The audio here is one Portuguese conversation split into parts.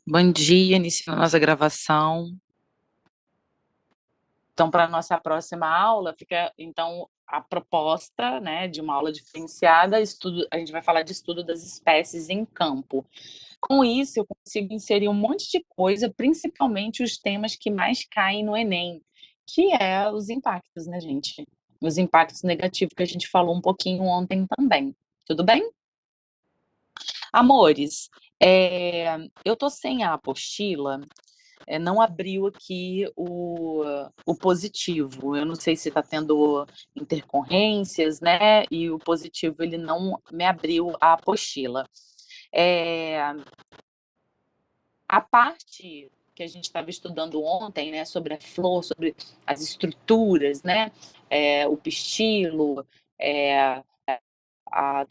Bom dia, iniciando a nossa gravação. Então, para a nossa próxima aula, fica então a proposta, né, de uma aula diferenciada, a gente vai falar de estudo das espécies em campo. Com isso, eu consigo inserir um monte de coisa, principalmente os temas que mais caem no Enem, que é os impactos, né, gente? Os impactos negativos que a gente falou um pouquinho ontem também. Tudo bem? Amores, eu tô sem a apostila. Não abriu aqui o positivo. Eu não sei se está tendo intercorrências, né? E o positivo ele não me abriu a apostila. É, a parte que a gente estava estudando ontem, né, sobre a flor, sobre as estruturas, né, o pistilo, é,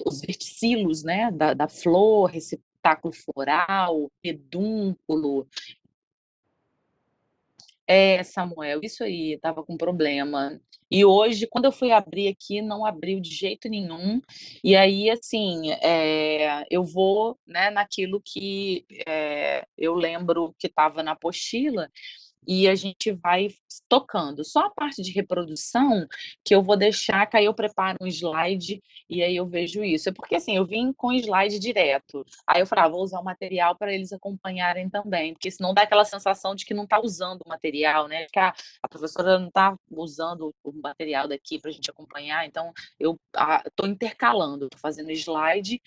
os verticilos, né, da flor, receptáculo floral, pedúnculo. É, Samuel, isso aí, estava com problema. E hoje, quando eu fui abrir aqui, não abriu de jeito nenhum. E aí, assim, eu vou, né, naquilo que eu lembro que estava na apostila, e a gente vai tocando. Só a parte de reprodução que eu vou deixar, que aí eu preparo um slide e aí eu vejo isso. É porque assim, eu vim com slide direto. Aí eu falei, vou usar o material para eles acompanharem também, porque senão dá aquela sensação de que não está usando o material, né? Que a professora não está usando o material daqui para a gente acompanhar, então eu estou intercalando, estou fazendo slide,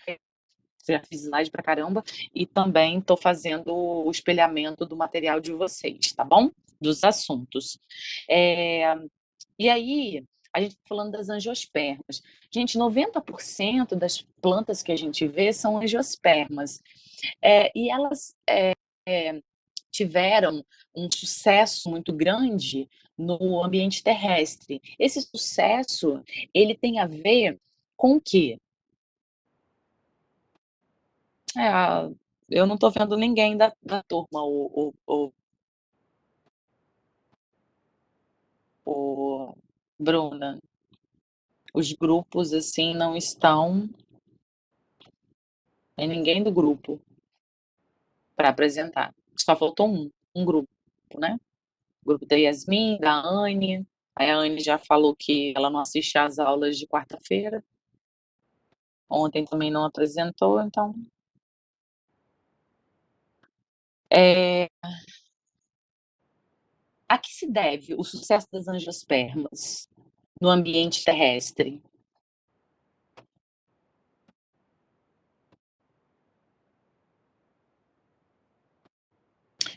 já fiz slide para caramba, e também estou fazendo o espelhamento do material de vocês, tá bom? Dos assuntos. É, e aí, a gente está falando das angiospermas. Gente, 90% das plantas que a gente vê são angiospermas. E elas tiveram um sucesso muito grande no ambiente terrestre. Esse sucesso, ele tem a ver com o quê? É, eu não estou vendo ninguém da turma, Bruna. Os grupos, assim, não estão. Tem ninguém do grupo para apresentar. Só faltou um grupo, né? O grupo da Yasmin, da Anne. Aí a Anne já falou que ela não assiste às aulas de quarta-feira. Ontem também não apresentou, então. É, a que se deve o sucesso das angiospermas no ambiente terrestre?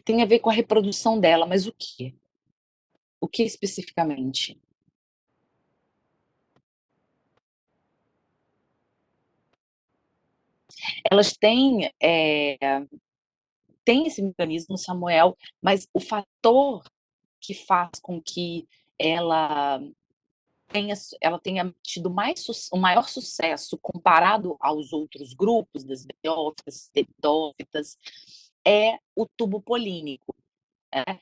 Tem a ver com a reprodução dela, mas o quê? O que especificamente? Elas têm esse mecanismo, Samuel, mas o fator que faz com que ela tenha tido o maior sucesso comparado aos outros grupos das beiófitas, lepidófitas, é o tubo polínico. Né?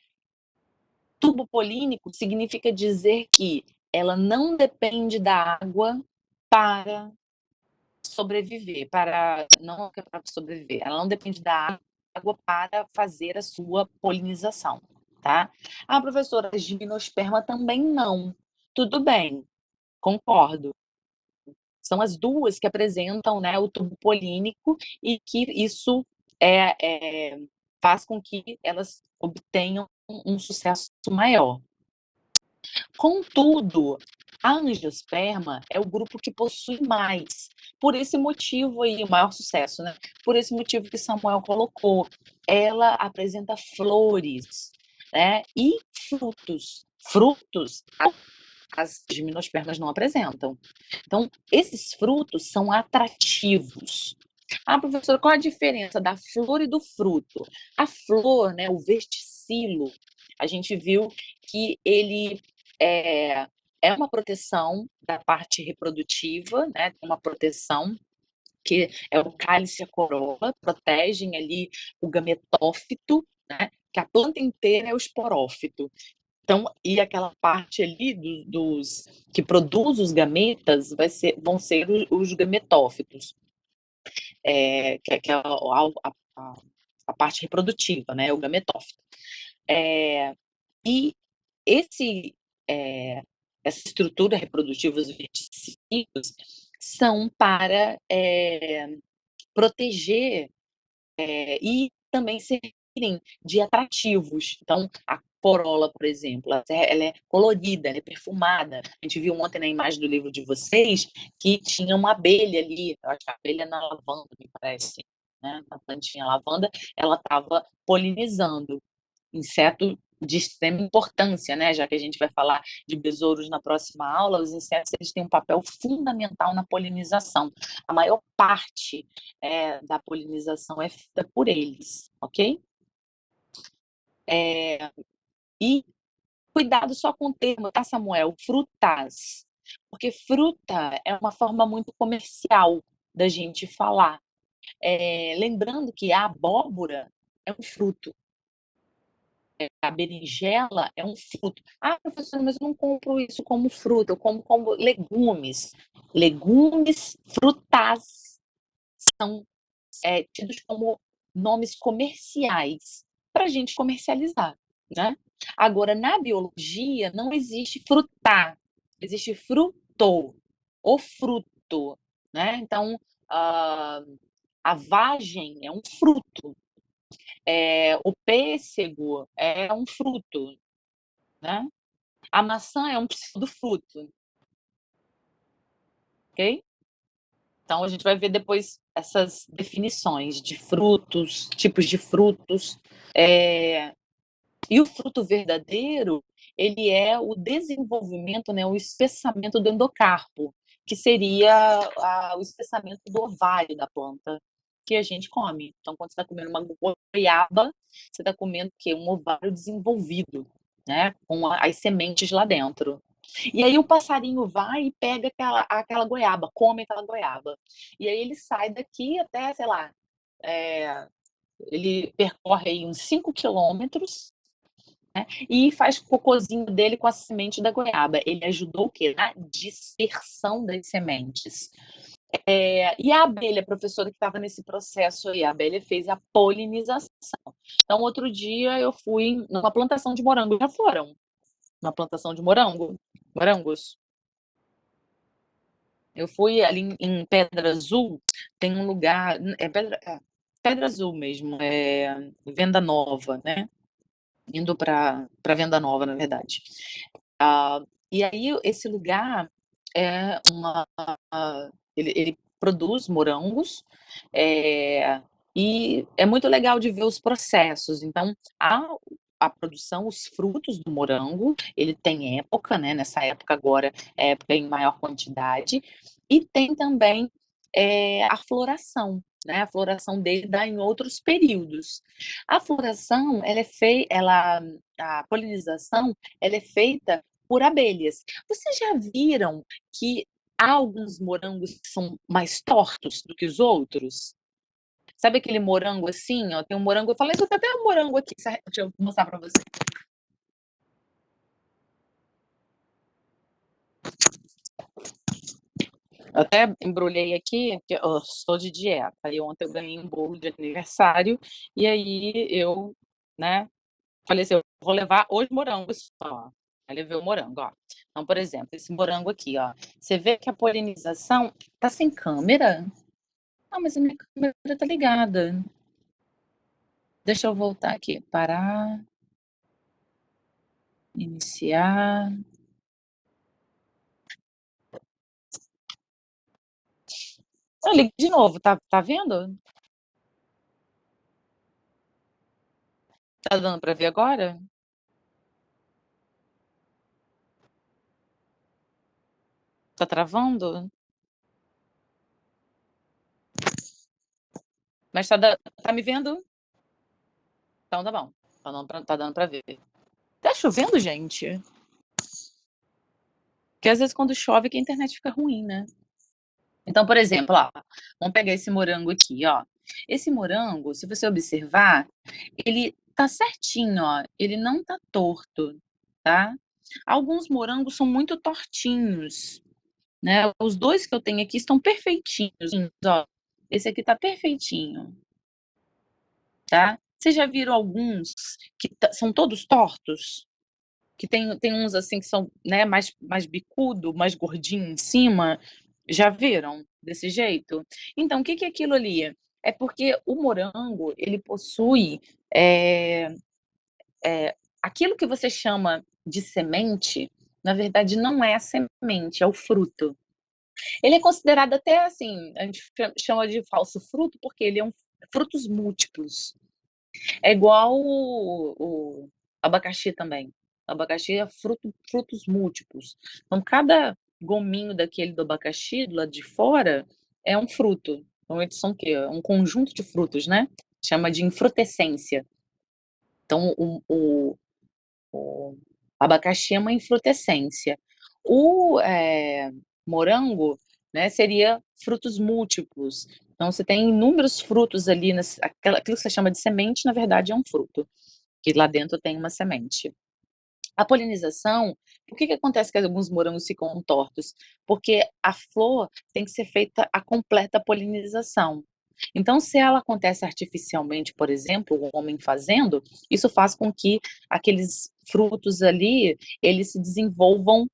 Tubo polínico significa dizer que ela não depende da água para sobreviver, não é para sobreviver, ela não depende da água para fazer a sua polinização, tá? Ah, professora, a gimnosperma também não. Tudo bem, concordo. São as duas que apresentam, né, o tubo polínico e que isso faz com que elas obtenham um sucesso maior. Contudo, a angiosperma é o grupo que possui mais. Por esse motivo aí, o maior sucesso, né? Por esse motivo que Samuel colocou. Ela apresenta flores, né? E frutos. Frutos, as gimnospermas não apresentam. Então, esses frutos são atrativos. Ah, professora, qual a diferença da flor e do fruto? A flor, né, o verticilo, a gente viu que ele é, é uma proteção da parte reprodutiva, né, uma proteção que é o cálice e a corola, protegem ali o gametófito, né, que a planta inteira é o esporófito. Então, e aquela parte ali dos que produz os gametas vão ser os gametófitos, que é a parte reprodutiva, né, o gametófito. E esse, essa estrutura reprodutiva, os verticílios, são para proteger e também servirem de atrativos. Então, a corola, por exemplo, ela é colorida, ela é perfumada. A gente viu ontem na imagem do livro de vocês que tinha uma abelha ali, eu acho que a abelha na lavanda, me parece, né? Na plantinha lavanda, ela estava polinizando. Inseto de extrema importância, né? Já que a gente vai falar de besouros na próxima aula, os insetos eles têm um papel fundamental na polinização. A maior parte da polinização é feita por eles, ok? E cuidado só com o termo, tá, Samuel? Frutas. Porque fruta é uma forma muito comercial da gente falar. Lembrando que a abóbora é um fruto. A berinjela é um fruto. Ah, professora, mas eu não compro isso como fruta, eu como legumes. Legumes, frutas, são tidos como nomes comerciais para a gente comercializar, né? Agora, na biologia, não existe frutar, existe fruto, o fruto, né? Então, a vagem é um fruto, o pêssego é um fruto, né? A maçã é um pseudofruto, ok? Então, a gente vai ver depois essas definições de frutos, tipos de frutos. E o fruto verdadeiro, ele é o desenvolvimento, né, o espessamento do endocarpo, que seria o espessamento do ovário da planta que a gente come. Então, quando você está comendo uma goiaba, você está comendo o quê? Um ovário desenvolvido, né, com as sementes lá dentro. E aí o passarinho vai e pega aquela goiaba, come aquela goiaba. E aí ele sai daqui até, sei lá, ele percorre aí uns 5 quilômetros, né, e faz o cocôzinho dele com a semente da goiaba. Ele ajudou o quê? Na dispersão das sementes. E a abelha, professora, que estava nesse processo aí, a abelha fez a polinização. Então, outro dia eu fui numa plantação de morango. Já foram? Uma plantação de morangos? Eu fui ali em Pedra Azul, tem um lugar, Pedra Azul mesmo, Venda Nova, né? Indo para Venda Nova, na verdade. E aí esse lugar é ele produz morangos, e é muito legal de ver os processos. Então, a produção, os frutos do morango, ele tem época, né? Nessa época agora, é época em maior quantidade, e tem também a floração, né? A floração dele dá em outros períodos. A floração, a polinização, ela é feita por abelhas. Vocês já viram que há alguns morangos que são mais tortos do que os outros? Sabe aquele morango assim, ó, tem um morango, eu falei, eu tenho até um morango aqui, deixa eu mostrar para você. Eu até embrulhei aqui, porque eu estou de dieta. Aí ontem eu ganhei um bolo de aniversário, e aí eu, né, falei assim, eu vou levar os morangos só. Aí levei o morango, ó. Então, por exemplo, esse morango aqui, ó. Você vê que a polinização tá sem câmera? Ah, mas a minha câmera tá ligada. Deixa eu voltar aqui. Parar. Iniciar. Eu liguei de novo, tá vendo? Tá dando para ver agora? Tá travando? Mas tá me vendo? Então tá bom. Tá dando pra ver. Tá chovendo, gente? Porque às vezes quando chove que a internet fica ruim, né? Então, por exemplo, ó, vamos pegar esse morango aqui, ó. Esse morango, se você observar, ele tá certinho, ó. Ele não tá torto, tá? Alguns morangos são muito tortinhos, né? Os dois que eu tenho aqui estão perfeitinhos, ó. Esse aqui tá perfeitinho, tá? Vocês já viram alguns que são todos tortos? Que tem uns assim que são, né, mais bicudo, mais gordinho em cima. Já viram desse jeito? Então, o que que é aquilo ali? É porque o morango, ele possui, eh aquilo que você chama de semente, na verdade não é a semente, é o fruto. Ele é considerado até assim, a gente chama de falso fruto, porque ele é frutos múltiplos. É igual o abacaxi também. O abacaxi é frutos múltiplos. Então cada gominho daquele do abacaxi, do lado de fora, é um fruto. Normalmente são o quê? Um conjunto de frutos, né, chama de infrutescência. Então o abacaxi é uma infrutescência. Morango, né, seria frutos múltiplos. Então você tem inúmeros frutos ali, aquilo que você chama de semente, na verdade é um fruto, que lá dentro tem uma semente. A polinização, por que que acontece que alguns morangos ficam tortos? Porque a flor tem que ser feita a completa polinização. Então, se ela acontece artificialmente, por exemplo, o homem fazendo, isso faz com que aqueles frutos ali, eles se desenvolvam,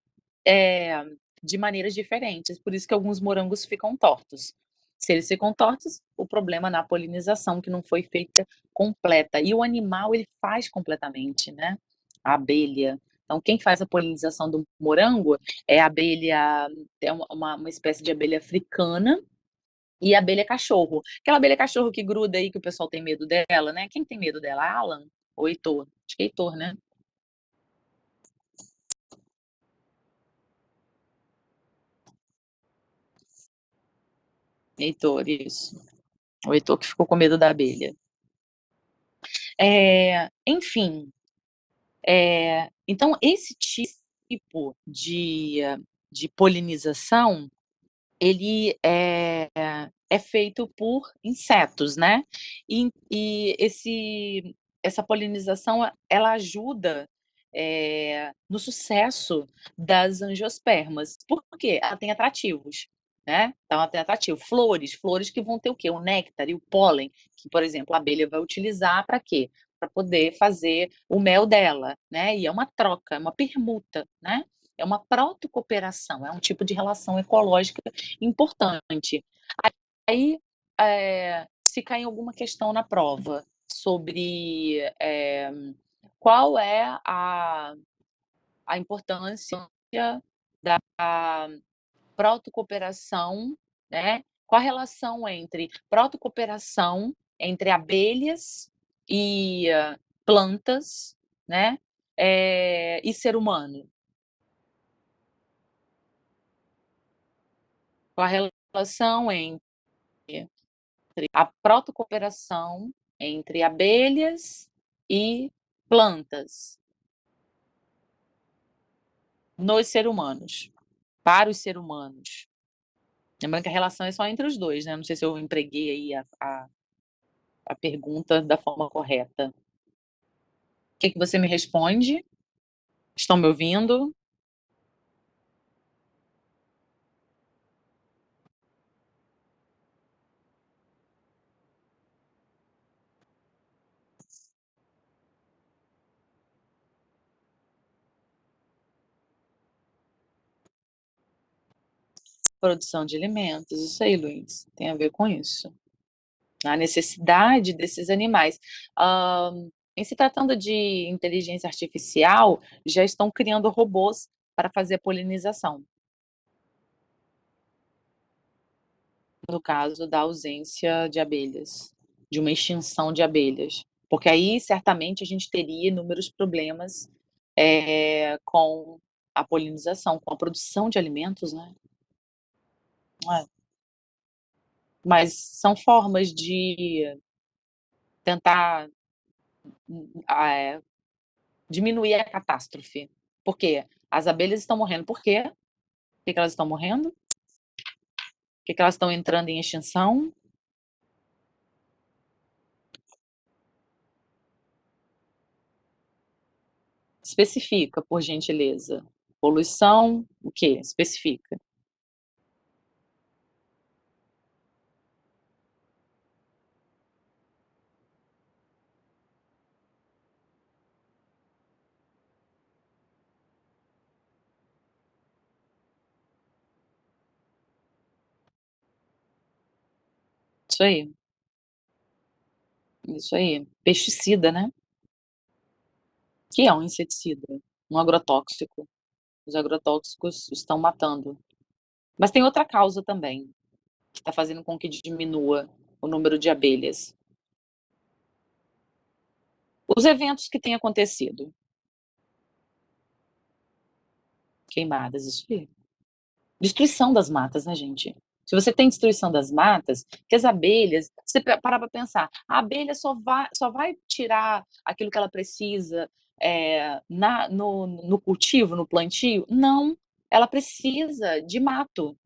eh, de maneiras diferentes, por isso que alguns morangos ficam tortos. Se eles ficam tortos, o problema é na polinização, que não foi feita completa. E o animal, ele faz completamente, né, a abelha. Então quem faz a polinização do morango é a abelha, é uma espécie de abelha africana e a abelha cachorro. Aquela abelha cachorro que gruda aí, que o pessoal tem medo dela, né. Quem tem medo dela? Alan ou Heitor? Acho que é Heitor, né? Heitor, isso. O Heitor que ficou com medo da abelha. Enfim, então esse tipo de polinização, ele é feito por insetos, né. E essa polinização, ela ajuda, no sucesso das angiospermas. Por quê? Ela tem atrativos, né, então ela tem atrativo. Flores que vão ter o quê? O néctar e o pólen, que, por exemplo, a abelha vai utilizar para quê? Para poder fazer o mel dela, né, e é uma troca, é uma permuta, né, é uma protocooperação, é um tipo de relação ecológica importante. Aí, se cair alguma questão na prova sobre, qual é a importância da protocooperação, né, qual a relação entre protocooperação entre abelhas e plantas, né, e ser humano. Qual a relação entre a protocooperação entre abelhas e plantas nos seres humanos, para os seres humanos. Lembrando que a relação é só entre os dois, né, não sei se eu empreguei aí a pergunta da forma correta. O que que você me responde? Estão me ouvindo? Produção de alimentos, isso aí, Luiz, tem a ver com isso. A necessidade desses animais. Em se tratando de inteligência artificial, já estão criando robôs para fazer a polinização, no caso da ausência de abelhas, de uma extinção de abelhas, porque aí certamente a gente teria inúmeros problemas, com a polinização, com a produção de alimentos, né. É, mas são formas de tentar, eh, diminuir a catástrofe. Por quê? As abelhas estão morrendo por quê? Por que que elas estão morrendo? Por que que elas estão entrando em extinção? Especifica, por gentileza. Poluição, o quê? Especifica. Isso aí, isso aí. Pesticida, né, que é um inseticida, um agrotóxico. Os agrotóxicos estão matando. Mas tem outra causa também, que está fazendo com que diminua o número de abelhas. Os eventos que têm acontecido, queimadas, isso aí. Destruição das matas, né, gente? Se você tem destruição das matas, que as abelhas, você parar para pensar, a abelha só vai tirar aquilo que ela precisa no cultivo, no plantio? Não, ela precisa de mato,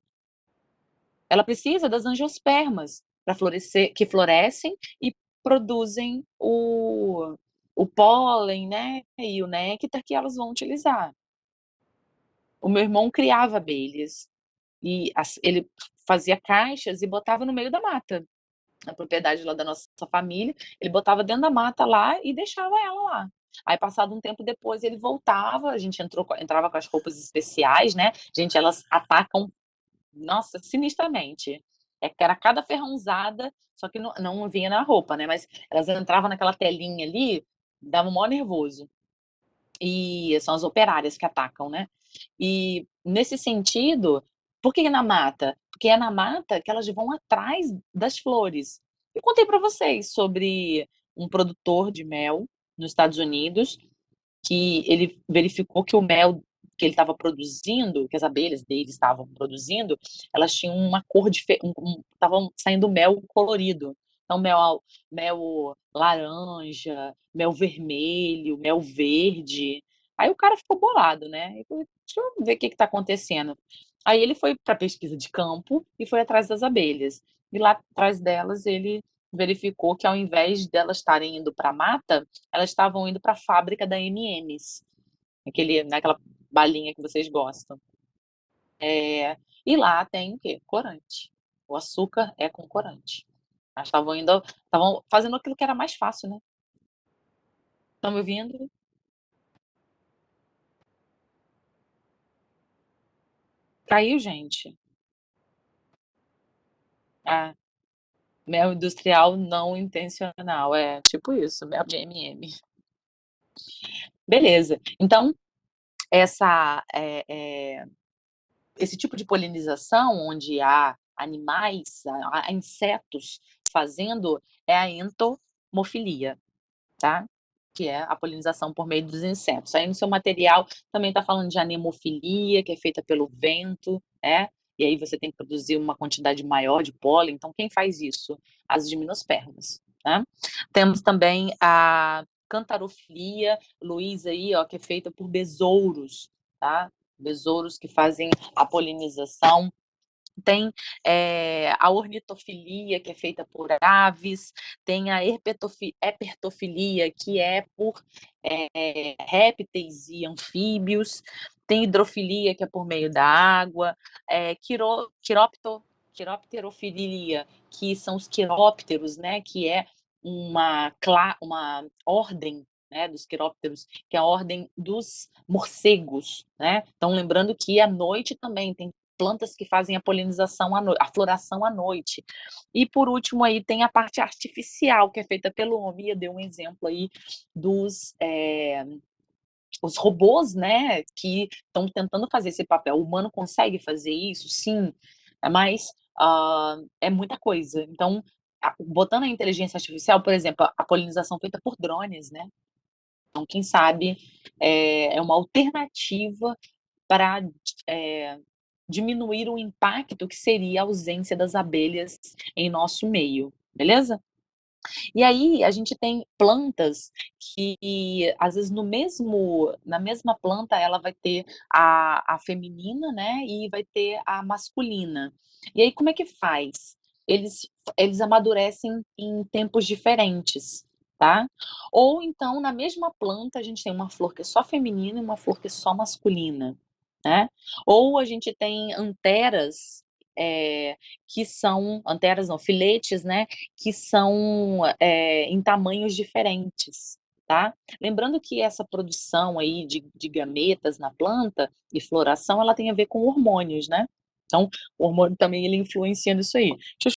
ela precisa das angiospermas para florescer, que florescem e produzem o pólen, né, e o néctar que elas vão utilizar. O meu irmão criava abelhas e ele fazia caixas e botava no meio da mata. Na propriedade lá da nossa família, ele botava dentro da mata lá e deixava ela lá. Aí, passado um tempo depois, ele voltava, a gente entrava com as roupas especiais, né? Gente, elas atacam, nossa, sinistramente. É que era cada ferrãozada, só que não vinha na roupa, né? Mas elas entravam naquela telinha ali, dava um maior nervoso. E são as operárias que atacam, né? E nesse sentido, por que na mata? Porque é na mata que elas vão atrás das flores. Eu contei para vocês sobre um produtor de mel nos Estados Unidos, que ele verificou que o mel que ele estava produzindo, que as abelhas dele estavam produzindo, elas tinham uma cor diferente, estavam saindo mel colorido. Então, mel laranja, mel vermelho, mel verde. Aí o cara ficou bolado, né? E falou, deixa eu ver o que está acontecendo. Aí ele foi para pesquisa de campo e foi atrás das abelhas. E lá atrás delas ele verificou que ao invés delas estarem indo para a mata, elas estavam indo para a fábrica da M&M's, naquela balinha que vocês gostam. E lá tem o quê? Corante. O açúcar é com corante. Elas estavam fazendo aquilo que era mais fácil, né? Estão me ouvindo? Caiu, gente. Ah, mel industrial não intencional. É tipo isso, mel de M&M. Beleza. Então, essa, esse tipo de polinização, onde há animais, há insetos fazendo, é a entomofilia, tá? Que é a polinização por meio dos insetos. Aí no seu material também está falando de anemofilia, que é feita pelo vento, e aí você tem que produzir uma quantidade maior de pólen. Então, quem faz isso? As gimnospermas, tá? Temos também a cantarofilia, Luiz aí, ó, que é feita por besouros, tá? Besouros que fazem a polinização. Tem a ornitofilia, que é feita por aves, tem a herpetofilia, que é por répteis e anfíbios, tem hidrofilia, que é por meio da água, quiropterofilia, que são os quirópteros, né, que é uma ordem, né, dos quirópteros, que é a ordem dos morcegos, né? Então, lembrando que à noite também tem plantas que fazem a polinização, a floração à noite. E por último aí tem a parte artificial, que é feita pelo homem, eu dei um exemplo aí dos os robôs, né, que estão tentando fazer esse papel. O humano consegue fazer isso? Sim, mas é muita coisa. Então, botando a inteligência artificial, por exemplo, a polinização feita por drones, né? Então, quem sabe é uma alternativa para diminuir o impacto que seria a ausência das abelhas em nosso meio, beleza? E aí a gente tem plantas que, às vezes, na mesma planta, ela vai ter a feminina, né, e vai ter a masculina. E aí como é que faz? Eles amadurecem em tempos diferentes, tá? Ou então, na mesma planta, a gente tem uma flor que é só feminina e uma flor que é só masculina, né? Ou a gente tem anteras, que são anteras não, filetes, né, que são em tamanhos diferentes, tá? Lembrando que essa produção aí de gametas na planta e floração, ela tem a ver com hormônios, né? Então, o hormônio também ele influencia nisso aí. Deixa eu